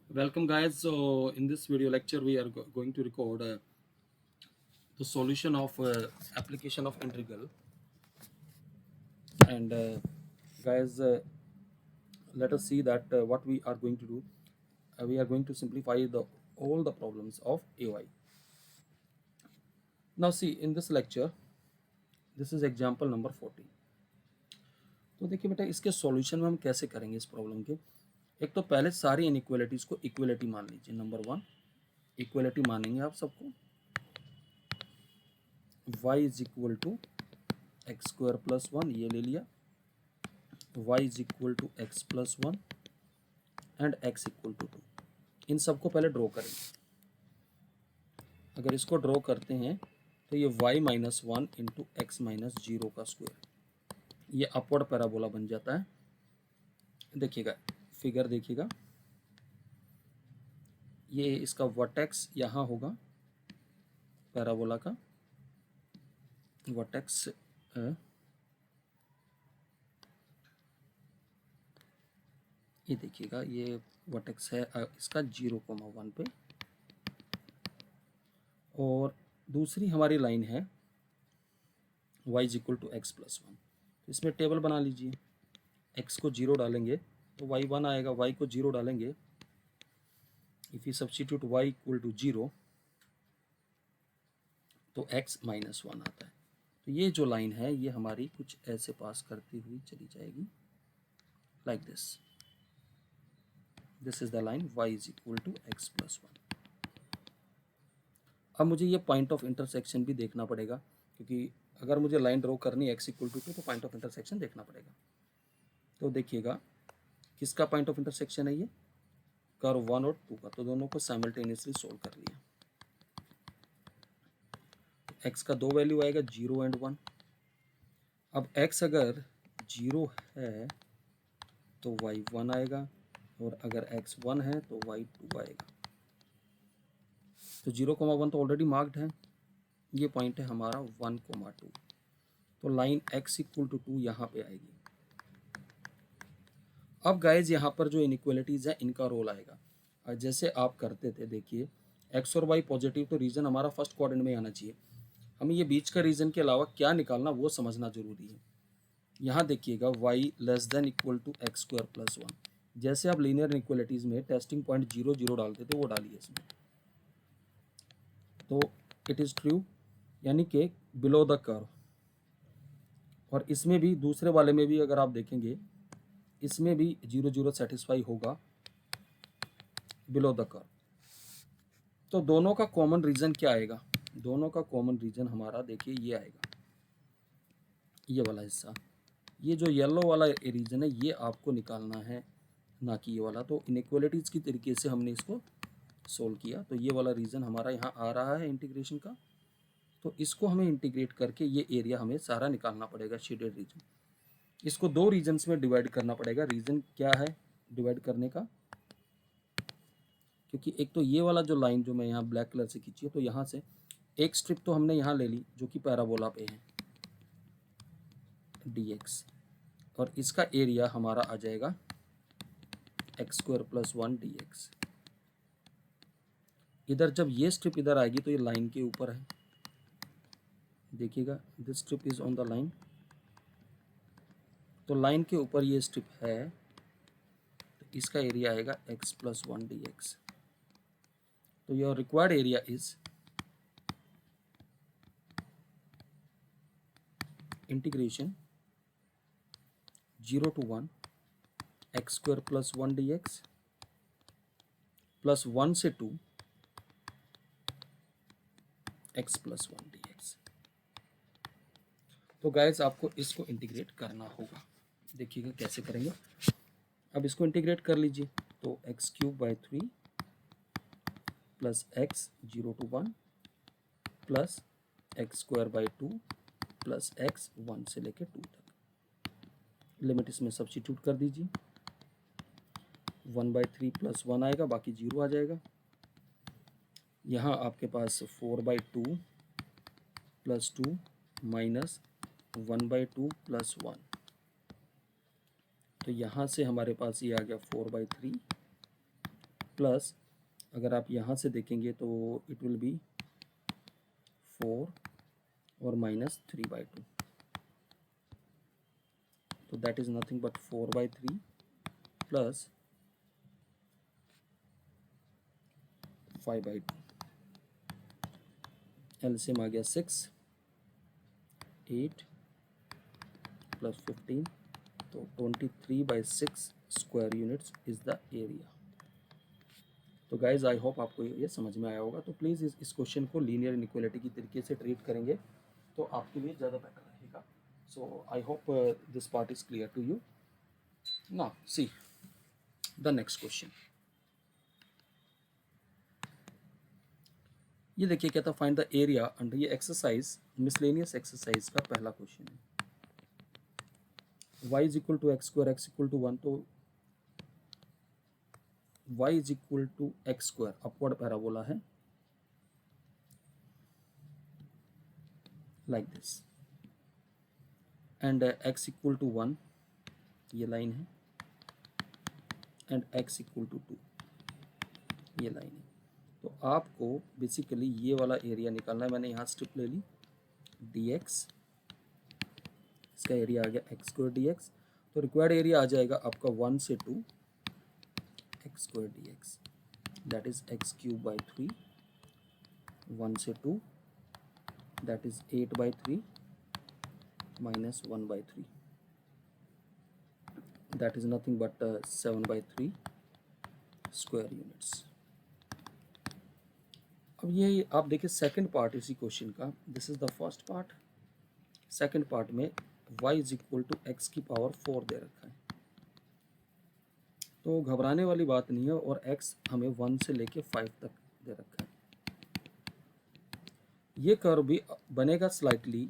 Welcome guys. So in this video lecture we are going to record the solution of application of integral. And guys, let us see that what we are going to do. We are going to simplify the all the problems of AY. Now see in this lecture, this is example number 40. तो देखिए बेटा, इसके solution में हम कैसे करेंगे इस problem के। एक तो पहले सारी इनइक्वालिटीज को इक्वलिटी मान लीजिए। नंबर वन, इक्वलिटी मानेंगे आप सबको। y is equal to x square plus one, ये ले लिया। y is equal to x plus one and x equal to two. इन सबको पहले ड्रॉ करेंगे। अगर इसको ड्रॉ करते हैं तो ये y minus one into x minus zero का स्क्वायर, ये अपवर्ड पैराबोला बन जाता है। देखिएगा, फिगर देखिएगा, ये इसका वर्टेक्स यहाँ होगा, पैराबोला का वर्टेक्स ये देखिएगा, ये वर्टेक्स है इसका 0,1 पे। और दूसरी हमारी लाइन है y is equal to x plus one. तो इसमें टेबल बना लीजिए। x को 0 डालेंगे तो y 1 आएगा, y को 0 डालेंगे, if you substitute y equal to 0 तो x माइनस वन आता है। तो ये जो लाइन है ये हमारी कुछ ऐसे पास करती हुई चली जाएगी, like this. This is the line y is equal to x plus one. अब मुझे ये पॉइंट ऑफ इंटरसेक्शन भी देखना पड़ेगा, क्योंकि अगर मुझे लाइन ड्रॉ करनी है x इक्वल टू टू तो पॉइंट ऑफ इंटरसेक्शन देखना पड़ेगा। तो देखिएगा, किसका पॉइंट ऑफ इंटरसेक्शन है ये, कर्व वन और टू का। तो दोनों को साइमल्टेनियसली सोल्व कर लिया। x का दो वैल्यू आएगा, 0 एंड 1। अब x अगर 0 है तो y 1 आएगा, और अगर x 1 है तो y 2 आएगा। तो 0,1 तो ऑलरेडी मार्क्ड है, ये पॉइंट है हमारा 1,2। तो लाइन x इक्वल टू 2 यहाँ पे आएगी। अब गाइज यहाँ पर जो इनइक्वालिटीज़ है इनका रोल आएगा। जैसे आप करते थे, देखिए x और y पॉजिटिव, तो रीजन हमारा फर्स्ट क्वाड्रेंट में आना चाहिए। हमें ये बीच का रीजन के अलावा क्या निकालना वो समझना जरूरी है। यहाँ देखिएगा, y less than equal to x square plus one. जैसे आप लीनियर इनइक्वालिटीज़ में टेस्टिंग पॉइंट 0 0 डालते थे, वो डालिए इसमें, तो इट इज़ ट्रू, यानी कि बिलो द कर्व। और इसमें भी, दूसरे वाले में भी अगर आप देखेंगे, इसमें भी 0 0 सेटिस्फाई होगा बिलो द कर्व। तो दोनों का कॉमन रीजन क्या आएगा, दोनों का कॉमन रीजन हमारा देखिए ये आएगा, ये वाला हिस्सा। ये जो येलो वाला रीजन है ये आपको निकालना है, ना कि ये वाला। तो इनइक्वालिटीज़ की तरीके से हमने इसको सोल्व किया। तो ये वाला रीजन हमारा यहाँ आ रहा है इंटीग्रेशन का, तो इसको हमें इंटीग्रेट करके ये एरिया हमें सारा निकालना पड़ेगा, शेडेड रीजन। इसको दो रीजन्स में डिवाइड करना पड़ेगा। रीजन क्या है डिवाइड करने का, क्योंकि एक तो ये वाला जो लाइन जो मैं यहाँ ब्लैक कलर से खींची है, तो यहाँ से एक स्ट्रिप तो हमने यहाँ ले ली जो कि पैराबोला पे है, dx, और इसका एरिया हमारा आ जाएगा x square plus one dx। इधर जब ये स्ट्रिप इधर आएगी तो ये लाइन के ऊपर है, देखिएगा, this strip is on the line. तो लाइन के ऊपर ये स्ट्रिप है, तो इसका एरिया आएगा एक्स प्लस वन dx। तो your required area is integration 0 to 1 x square plus one dx plus 1 से 2 एक्स प्लस वन dx। तो गाइस आपको इसको इंटीग्रेट करना होगा। देखिएगा कैसे करेंगे। अब इसको इंटीग्रेट कर लीजिए। तो x cube by 3 plus x 0 to 1 plus x square by 2 plus x 1 से लेके 2 तक। लिमिट इसमें सब्स्टिट्यूट कर दीजिए। 1/3 प्लस 1 आएगा, बाकी 0 आ जाएगा। यहाँ आपके पास 4/2 प्लस 2 माइनस 1/2 प्लस 1। तो यहाँ से हमारे पास ये आ गया 4/3 प्लस अगर आप यहाँ से देखेंगे तो इट विल बी 4 और माइनस 3/2, तो that is nothing but 4/3 plus 5/2। LCM आ गया 6, 8 प्लस 15, तो 23/6 square units is the area. तो गाइज आई होप आपको ये समझ में आया होगा। तो प्लीज़ इस क्वेश्चन को लीनियर इनइक्वालिटी की तरीके से ट्रीट करेंगे तो आपके लिए ज़्यादा बेटर रहेगा। So I hope this part is clear to you. Now see the next question. ये देखिए क्या था, फाइंड द एरिया अंडर, ये एक्सरसाइज मिसलेनियस एक्सरसाइज का पहला क्वेश्चन है। y is equal to x square, x equal to 1, तो y is equal to x square upward parabola है like this, and x equal to 1 ये line है, and x equal to 2 ये line है। तो आपको बेसिकली ये वाला एरिया निकालना है। मैंने यहाँ स्ट्रिप ले ली dx, इसका एरिया आ गया एक्स स्क्वायर dx, तो रिक्वायर्ड एरिया आ जाएगा आपका 1 से 2 x square dx, that is x cube by 3, 1 से 2 that is 8/3 minus 1/3, that is nothing but 7/3 square units. अब ये आप देखिए सेकंड पार्ट इसी क्वेश्चन का, this is the first part. Second part में y is equal to x की power 4 दे रखा है, तो घबराने वाली बात नहीं है, और x हमें 1 से लेके 5 तक दे रखा है। ये कर्व भी बनेगा स्लाइटली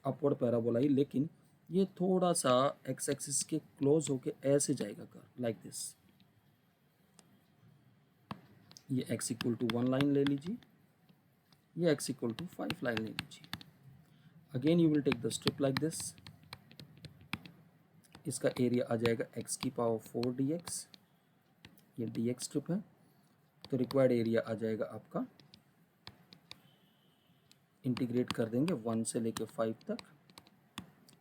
अपवर्ड पैराबोला ही, लेकिन ये थोड़ा सा एक्स एक्सिस के क्लोज होके ऐसे जाएगा कर्व लाइक दिस। ये x इक्वल टू 1 लाइन ले लीजिए, ये x इक्वल टू 5 लाइन ले लीजिए। Again you will take the strip like this, इसका एरिया आ जाएगा x की पावर 4 dx, ये dx स्ट्रिप है, तो रिक्वायर्ड एरिया आ जाएगा आपका, इंटीग्रेट कर देंगे 1 से लेके 5 तक,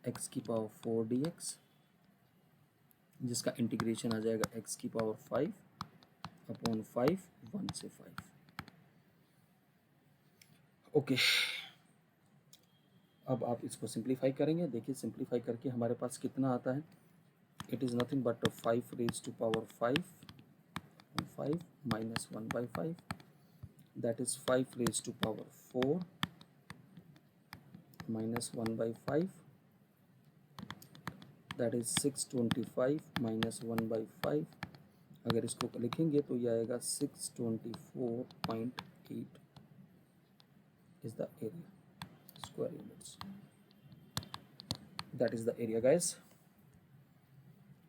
x की पावर 4 dx, जिसका इंटीग्रेशन आ जाएगा x की पावर 5 अपॉन 5, 1 से 5। ओके, अब आप इसको सिंप्लीफाई करेंगे। देखिए सिंप्लीफाई करके हमारे पास कितना आता है, it is nothing but 5 raise to power 5 minus 1/5, that is 5 raise to power 4 minus 1/5, that is 625 minus 1/5। अगर इसको लिखेंगे तो ये आएगा 624.8 is the area square units, that is the area guys.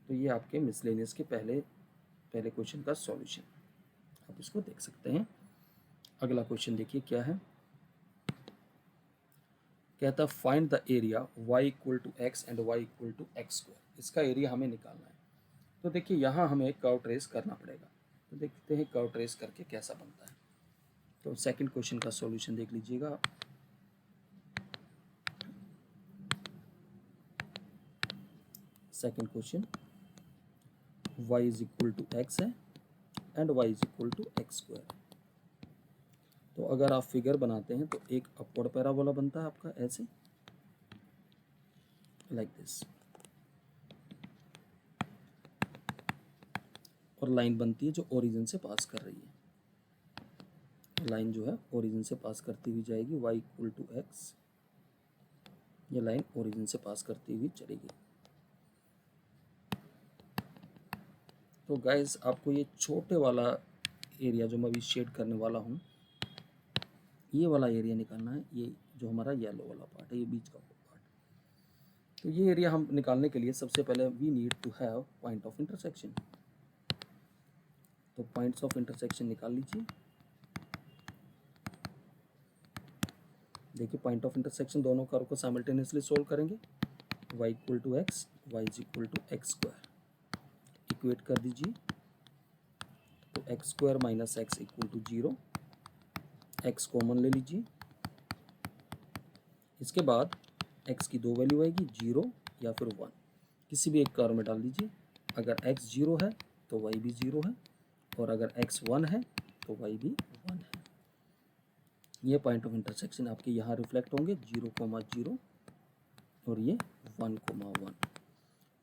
तो ये आपके मिसलेनियस के पहले क्वेश्चन का सॉल्यूशन, आप इसको देख सकते हैं। अगला क्वेश्चन देखिए क्या है, कहता है find the area y equal to x and y equal to x square. इसका एरिया हमें निकालना है। तो देखिए यहाँ हमें कर्व ट्रेस करना पड़ेगा, तो देखते हैं कर्व ट्रेस करके कैसा बनता है। तो सेकंड क्वेश्चन का सॉल्यूशन देख लीजिएगा आप। Second question, y is equal to x है and y is equal to x square. तो अगर आप फिगर बनाते हैं तो एक अपवर्ड पैराबोला बनता है आपका ऐसे लाइक दिस, और लाइन बनती है जो ओरिजिन से पास कर रही है, लाइन जो है ओरिजिन से पास करती हुई जाएगी, y इक्वल टू एक्स, ये लाइन ओरिजिन से पास करती हुई चलेगी। तो गाइस आपको ये छोटे वाला एरिया जो मैं अभी शेड करने वाला हूँ, ये वाला एरिया निकालना है, ये जो हमारा येलो वाला पार्ट है, ये बीच का पार्ट। तो ये एरिया हम निकालने के लिए सबसे पहले we need to have point of intersection. तो पॉइंट्स ऑफ इंटरसेक्शन निकाल लीजिए। देखिए पॉइंट ऑफ इंटरसेक्शन दोनों कर्व को साइमल्टेनियसली सोल्व करेंगे। y equal to x, y is equal to x square, equate कर दीजिए, तो x square minus x equal to 0, x common ले लीजिए। इसके बाद एक्स की दो वैल्यू आएगी, 0 या फिर 1, किसी भी एक कर्व में डाल दीजिए। अगर एक्स 0 है तो वाई भी 0 है, और अगर एक्स 1 है तो वाई भी 1 है। ये पॉइंट ऑफ इंटरसेक्शन आपके यहाँ रिफ्लेक्ट होंगे, 0,0 और ये 1,1।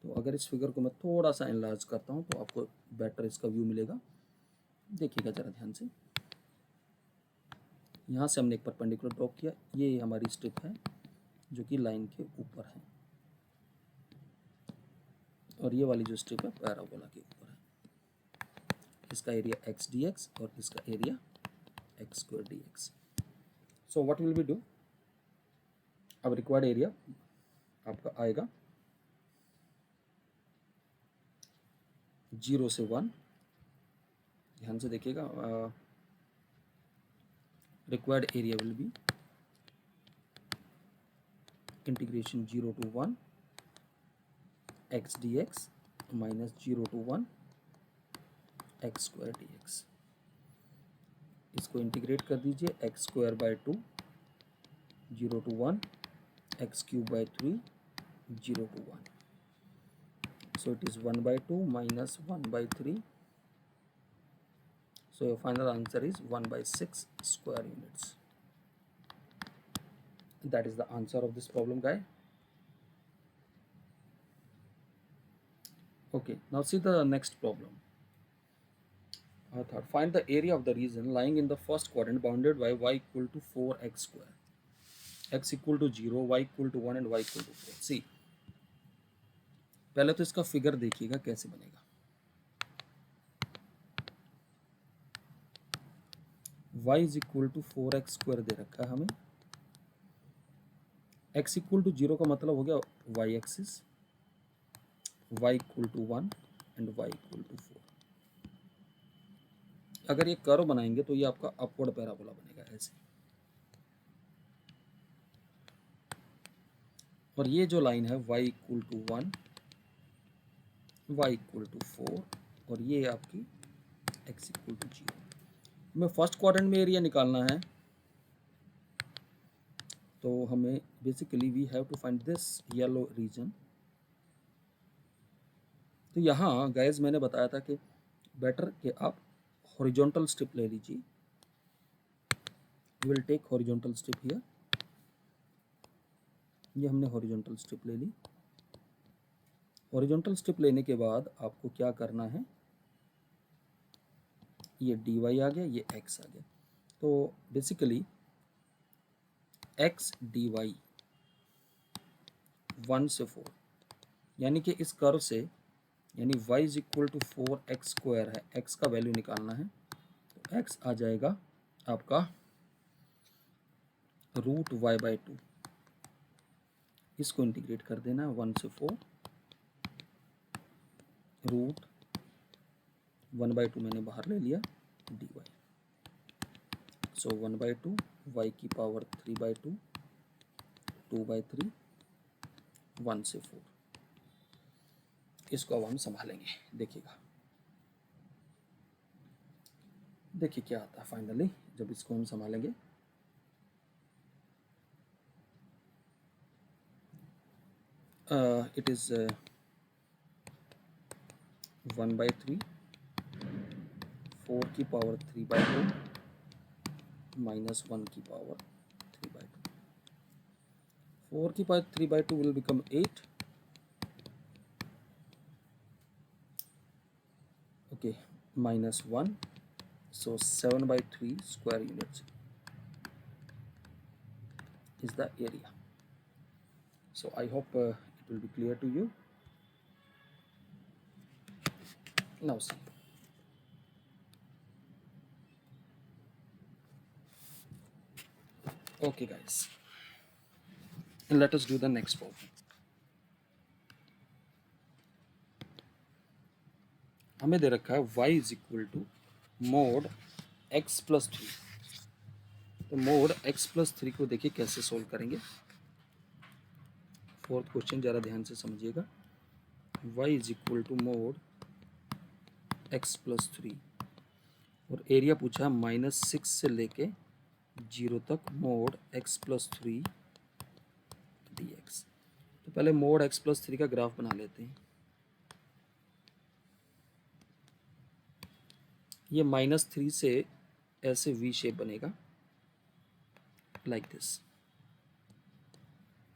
तो अगर इस फिगर को मैं थोड़ा सा एनलार्ज करता हूँ तो आपको बेटर इसका व्यू मिलेगा। देखिएगा ज़रा ध्यान से। यहाँ से हमने एक परपेंडिकुलर ड्रॉ किया, ये हमारी स्ट्रिप है जो कि लाइन के ऊपर है, और ये वाली जो स्ट्रिप है पैराबोला के ऊपर है। इसका एरिया एक्स डी एक्स और इसका area x square D x. So what will be do, अब रिक्वायर्ड एरिया आपका आएगा 0 से 1। ध्यान से देखिएगा, required area will be integration 0 to 1 x D x minus 0 to 1 x square D x. इसको इंटीग्रेट कर दीजिए, x square by 2 0 to 1 x cube by 3 0 to 1। So it is 1 by 2 minus 1 by 3. So your final answer is 1 by 6 square units. That is the answer of this problem, guy. Okay, now see the next problem. Third, find the area of the region lying in the first quadrant bounded by y equal to 4x square, x equal to 0, y equal to 1 and y equal to 4. See, पहले तो इसका figure देखिएगा कैसे बनेगा। y is equal to 4x square दे रखा है हमें, x इक्वल टू 0 का मतलब हो गया y axis, y equal to 1 and y equal to 4। अगर ये कर्व बनाएंगे तो ये आपका अपवर्ड पैराबोला बनेगा ऐसे, और ये जो लाइन है y equal to 1, y equal to 4, और ये आपकी x इक्वल टू 0। हमें फर्स्ट क्वाड्रेंट में एरिया निकालना है, तो हमें basically we have to find this yellow region. तो यहाँ गाइस मैंने बताया था कि बेटर कि आप हॉरिजॉन्टल स्ट्रिप ले लीजिए। Will take horizontal strip here, ये हमने हॉरिजॉन्टल स्ट्रिप ले ली। हॉरिजॉन्टल स्ट्रिप लेने के बाद आपको क्या करना है, ये dy आ गया, ये x आ गया। तो बेसिकली x dy 1 से 4, यानी कि इस कर्व से, यानी y is equal to 4x square है, x का वैल्यू निकालना है, तो x आ जाएगा आपका रूट y बाई 2। इसको इंटीग्रेट कर देना है 1 से 4, रूट 1 बाई 2 मैंने बाहर ले लिया dy। सो 1 बाई 2 y की पावर 3 बाई 2, 2 बाई 3, 1 से 4। इसको अब हम संभालेंगे, देखिएगा, देखिए क्या आता है फाइनली जब इसको हम संभालेंगे। इट इज 1 बाई 3, 4 की पावर 3 बाई 2 माइनस 1 की पावर 3 बाई 2। 4 की power 3 by 2 will become 8। Okay, minus 1, so 7 by 3 square units is the area. So I hope it will be clear to you. Now see, okay guys, and let us do the next problem. हमें दे रखा है y is equal to mod x plus 3। तो mode x plus 3 को देखिए कैसे solve करेंगे। Fourth question जरा ध्यान से समझिएगा। y is equal to mod x plus 3 और एरिया पूछा -6 से लेके 0 तक मोड x+3 dx। तो पहले मोड x+3 का ग्राफ बना लेते हैं। ये -3 से ऐसे वी शेप बनेगा लाइक दिस,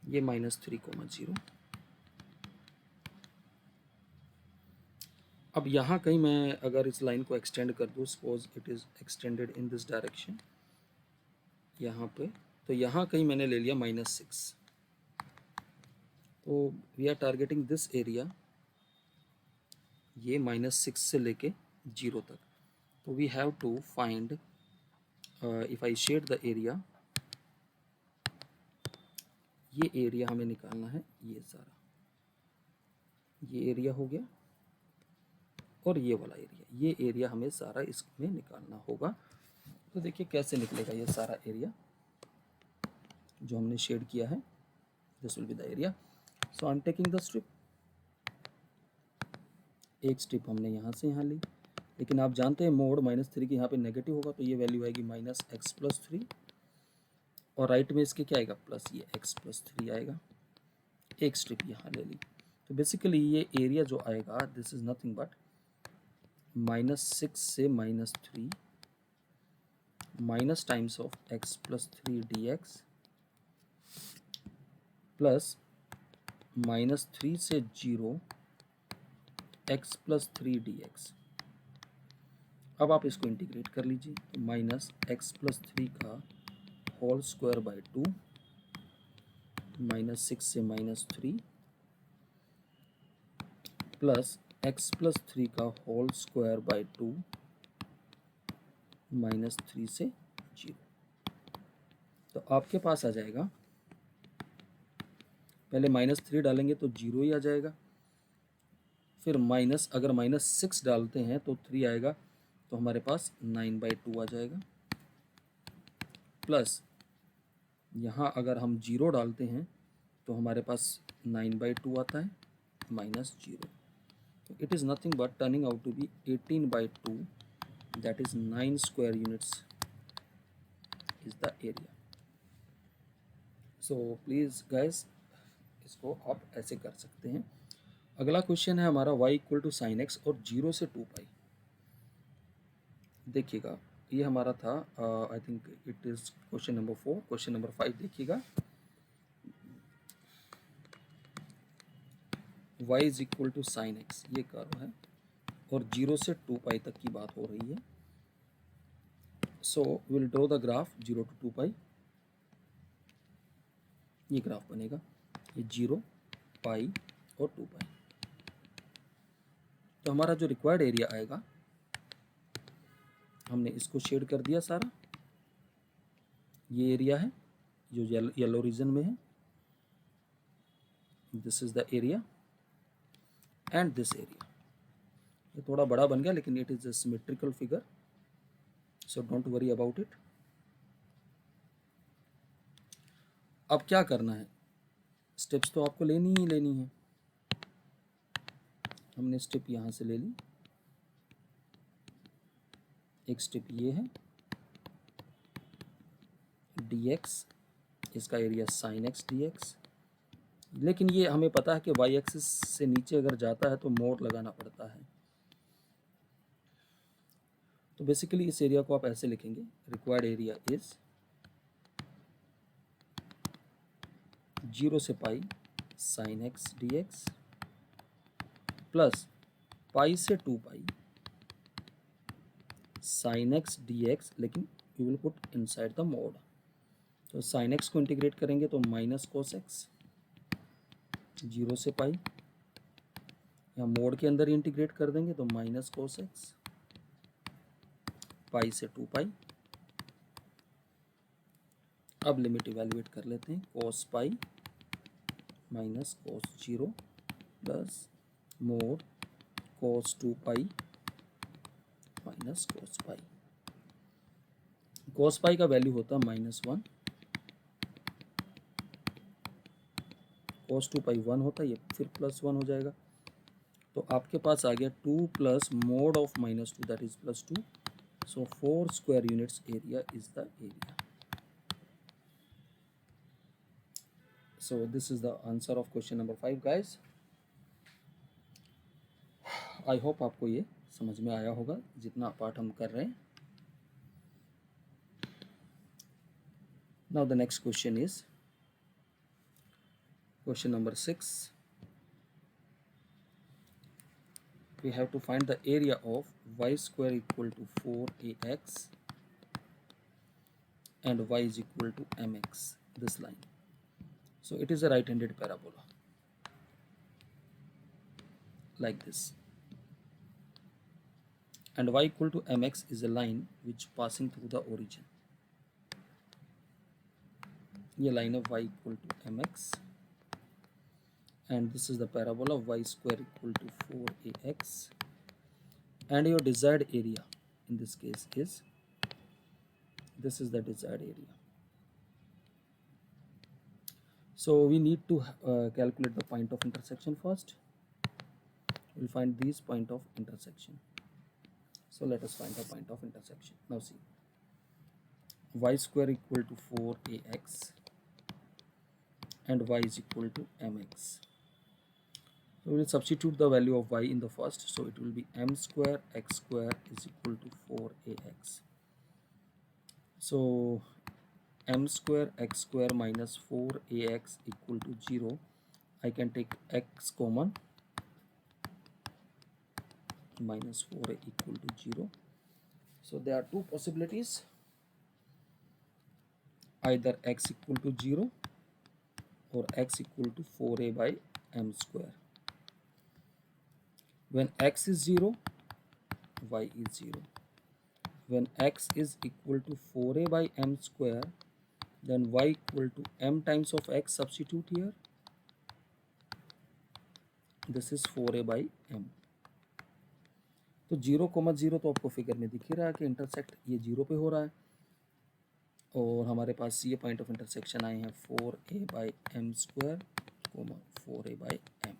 ये -3,0। अब यहाँ कहीं मैं अगर इस लाइन को एक्सटेंड कर दूँ, suppose it is extended in this direction यहाँ पे, तो यहाँ कहीं मैंने ले लिया -6, तो we are targeting this area, ये -6 से लेके 0 तक। तो we have to find, if I shade the area, ये एरिया हमें निकालना है, ये सारा ये एरिया हो गया और ये वाला एरिया, ये एरिया हमें सारा इसमें निकालना होगा। तो देखिए कैसे निकलेगा ये सारा एरिया जो हमने शेड किया है, this will be the area. So I am taking the strip, एक स्ट्रिप हमने यहाँ से यहाँ ली, लेकिन आप जानते हैं मोड -3 की यहाँ पे नेगेटिव होगा, तो ये वैल्यू आएगी -x+3, और राइट में इसके क्या आएगा प्लस, ये x+3 आएगा। एक स्ट्रिप यहाँ ले ली, तो बेसिकली ये एरिया जो आएगा दिस इज नथिंग बट -6 से -3 minus times of x+3 dx plus -3 से 0 x+3 dx। अब आप इसको इंटीग्रेट कर लीजिए, तो -x+3 का होल स्क्वायर बाई 2, -6 से -3 प्लस x+3 का होल स्क्वायर बाई 2, -3 से 0। तो आपके पास आ जाएगा, पहले -3 डालेंगे तो 0 ही आ जाएगा, फिर अगर -6 डालते हैं तो 3 आएगा, तो हमारे पास 9/2 आ जाएगा, प्लस यहाँ अगर हम 0 डालते हैं तो हमारे पास 9/2 आता है, -0। तो it is nothing but turning out to be 18/2, that is 9 square units is the area. So please guys, इसको आप ऐसे कर सकते हैं। अगला क्वेश्चन है हमारा y = sin x और 0 से 2π। देखिएगा ये हमारा था, I think it is question number 4। Question number 5 देखिएगा, y = sin x, ये कर्व है और 0 से 2π तक की बात हो रही है। So will draw the graph 0 to 2π। ये ग्राफ बनेगा, ये 0, π और 2π। तो हमारा जो रिक्वायर्ड एरिया आएगा, हमने इसको शेड कर दिया सारा, ये एरिया है जो येलो रीजन में है, this is the area and this area. ये थोड़ा बड़ा बन गया लेकिन it is a symmetrical figure, so don't worry about it. अब क्या करना है, स्टेप्स तो आपको लेनी ही लेनी है। हमने स्टेप यहाँ से ले ली, एक स्टेप ये है dx, इसका एरिया sin x dx, लेकिन ये हमें पता है कि y एक्सिस से नीचे अगर जाता है तो मोड लगाना पड़ता है। तो बेसिकली इस एरिया को आप ऐसे लिखेंगे, रिक्वायर्ड एरिया इज 0 से π sin x dx प्लस π से 2π sin x dx, लेकिन you will put inside the mode. तो sin x को इंटीग्रेट करेंगे तो माइनस cos x, 0 से π, यहाँ मोड के अंदर इंटीग्रेट कर देंगे तो माइनस cos x, π से 2π। अब लिमिट इवेल्युएट कर लेते हैं, cos π minus cos 0 plus mod cos 2π minus cos π। cos π का वैल्यू होता है -1, cos 2π 1 होता है, ये फिर +1 हो जाएगा। तो आपके पास आ गया 2 plus mode of -2 that is +2, So 4 square units area is the area. So this is the answer of question number 5 guys. I hope आपको ये समझ में आया होगा जितना पार्ट हम कर रहे हैं. Now the next question is question number 6. We have to find the area of y square equal to 4ax and y is equal to mx, this line. So it is a right-handed parabola like this, and y equal to mx is a line which passing through the origin. ये line of y equal to mx, and this is the parabola y square equal to 4ax, and your desired area in this case is, this is the desired area. So we need to calculate the point of intersection first. We'll find these point of intersection. So let us find the point of intersection. Now see, y square equal to 4ax and y is equal to mx. So we will substitute the value of y in the first. So it will be m square x square is equal to 4ax. So m square x square minus 4ax equal to 0. I can take x common, minus 4a equal to 0. So there are two possibilities, either x equal to 0 or x equal to 4a by m square. When x is 0, y is 0. When x is equal to 4a by m square, then y equal to m times of x, substitute here. This is 4a by m. तो 0,0 तो आपको figure में दिख ही रहा है कि intersect ये 0 पे हो रहा है, और हमारे पास ये पॉइंट ऑफ इंटरसेक्शन आए हैं 4a by m square, 4a by m.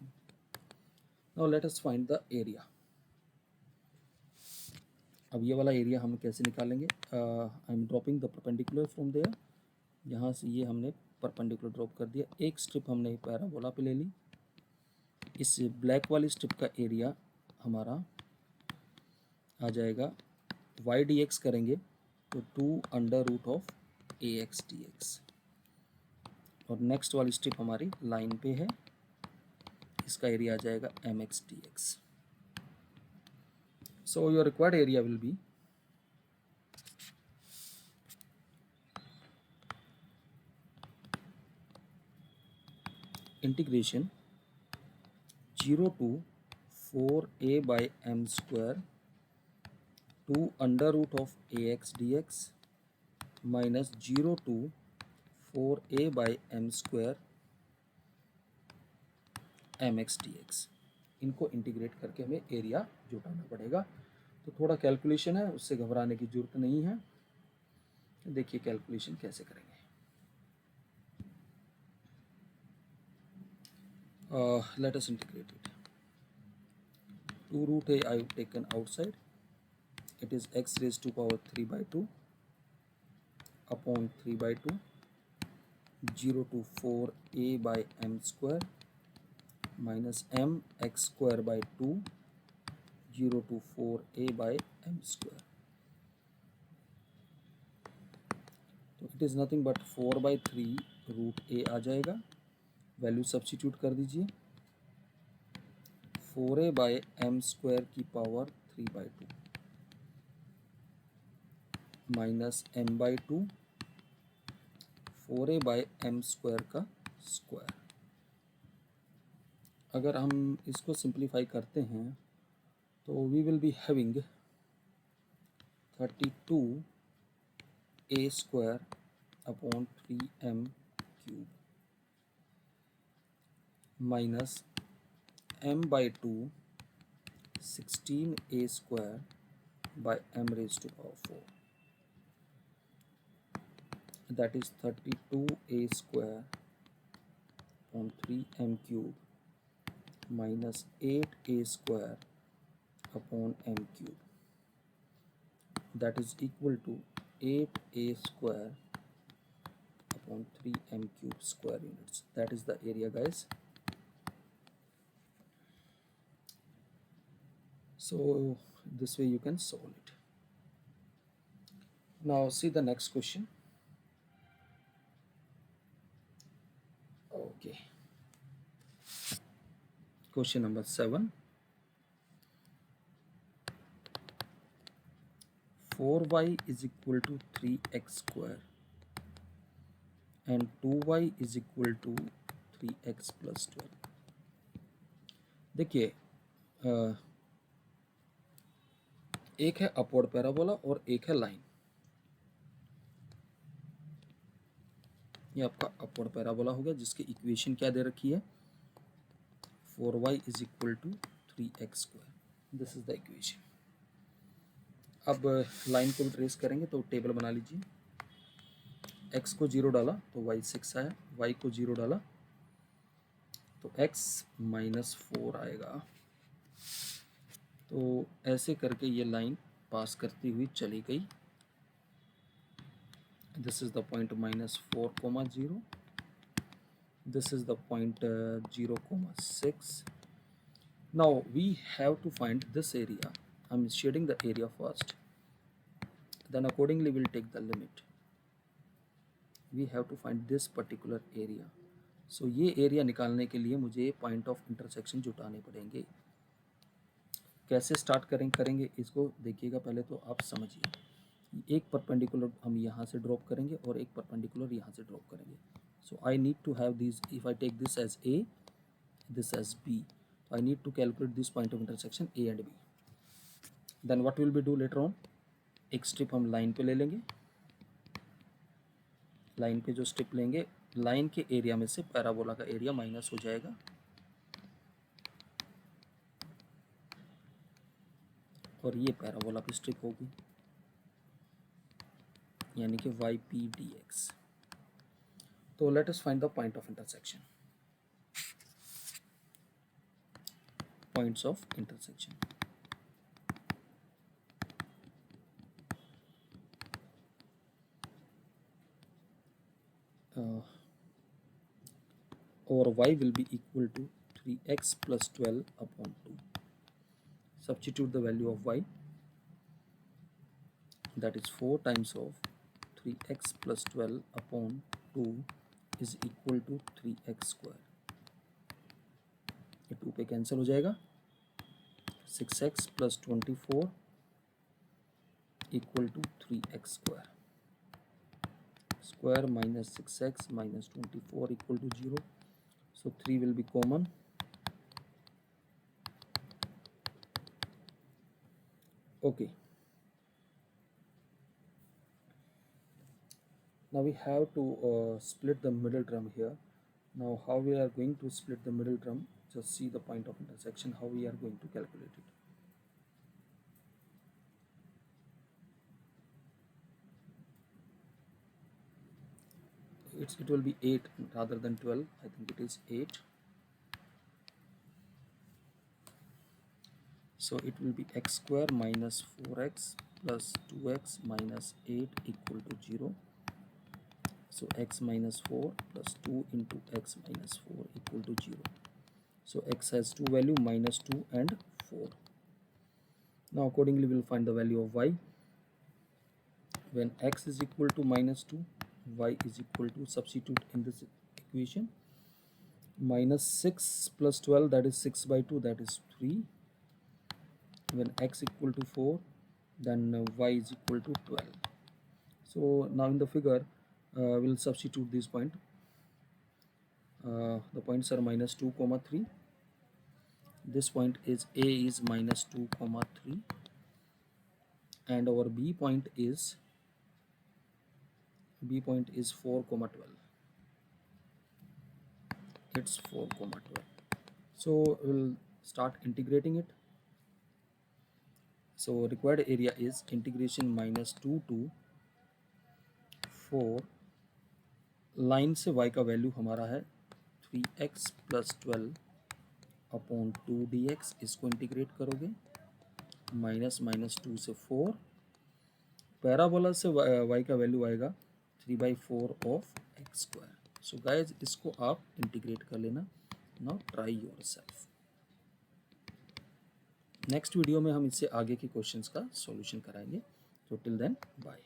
Now let us find the area. अब ये वाला एरिया हम कैसे निकालेंगे? I am dropping the perpendicular from there. यहाँ से ये हमने परपेंडिकुलर ड्रॉप कर दिया. एक स्ट्रिप हमने पैराबोला पे ले ली. इस ब्लैक वाली स्ट्रिप का एरिया हमारा आ जाएगा, y dx करेंगे तो 2 under root of ax dx. और नेक्स्ट वाली स्ट्रिप हमारी लाइन पे है, इसका एरिया आ जाएगा mx dx. So your required area will be integration 0 to 4a by m square 2 under root of ax dx minus 0 to 4a by m square mx dx. इनको integrate करके हमें area जुटाना पड़ेगा. तो थोड़ा कैलकुलेशन है, उससे घबराने की जरूरत नहीं है. देखिए कैलकुलेशन कैसे करेंगे. Let us integrate it. 2 root a I have taken outside. It is x raised to power 3 by 2 upon 3 by 2, 0 to 4a by m square minus m x square by 2, 0 to 4a by m square. तो it is nothing but 4 by 3 root a आ जाएगा. Value substitute कर दीजिए. 4a by m square की power 3 by 2 minus m by 2, 4a by m square का square. अगर हम इसको simplify करते हैं तो we will be having 32a square upon 3m cube minus m by 2 16a square by m raised to power 4. That is 32a square on 3m cube minus 8a square upon m cube. that is equal to 8a square upon 3m cube square units. That is the area, guys. So this way you can solve it. Now see the next question. Okay, question number 7. 4y is equal to 3x square and 2y is equal to 3x plus 12. देखिए एक है upward parabola और एक है line. ये आपका upward parabola हो गया जिसकी इक्वेशन क्या दे रखी है, 4y is equal to 3x square. This is the equation. अब लाइन को भी ट्रेस करेंगे तो टेबल बना लीजिए। x को 0 डाला तो y 6 आया, y को 0 डाला तो x -4 आएगा। तो ऐसे करके ये लाइन पास करती हुई चली गई। This is the point -4, 0। This is the point 0,6. Now we have to find this area. I'm shading the area first, then accordingly we'll take the limit. We have to find this particular area. So ये area निकालने के लिए मुझे point of intersection जुटाने पड़ेंगे। कैसे start करेंगे इसको देखिएगा। पहले तो आप समझिए, एक परपेंडिकुलर हम यहाँ से ड्रॉप करेंगे और एक परपेंडिकुलर यहाँ से ड्रॉप करेंगे। So I need to have these. If I take this as A, this as B, I need to calculate this point of intersection A and B. Then what will we do later on? एक strip हम line पे ले लेंगे। Line पे जो strip लेंगे, line के area में से पैराबोला का एरिया माइनस हो जाएगा और ये पैराबोला की स्ट्रिप होगी, यानी कि YP/dx. So let us find the point of intersection. Points of intersection. Our y will be equal to 3x plus 12 upon 2. Substitute the value of y. That is 4 times of 3x plus 12 upon 2 is equal to 3x square. ये 2 पे cancel हो जाएगा। 6x plus 24 equal to 3x square. Square minus 6x minus 24 equal to 0. So 3 will be common. Okay. Now we have to split the middle term here. Now how we are going to split the middle term? Just see the point of intersection, how we are going to calculate it. It will be 8 rather than 12. I think it is 8. So it will be x square minus 4x plus 2x minus 8 equal to 0. So x minus 4 plus 2 into x minus 4 equal to 0. So x has two value, minus 2 and 4. Now accordingly we will find the value of y. When x is equal to minus 2, y is equal to, substitute in this equation, minus 6 plus 12, that is 6 by 2, that is 3. When x equal to 4, then y is equal to 12. So now in the figure we'll substitute this point. The points are minus 2, 3. This point is A is minus 2, 3, and our B point is 4, 12. It's 4, 12. So we'll start integrating it. So required area is integration minus 2 to 4. Line से y का value हमारा है 3x plus 12 upon 2 dx. इसको integrate करोगे, minus 2 से 4 parabola से y का value आएगा 3/4 of x square. So guys इसको आप इंटीग्रेट कर लेना। Now try your self. Next video में हम इससे आगे के क्वेश्चंस का सॉल्यूशन कराएंगे। तो टिल देन बाय।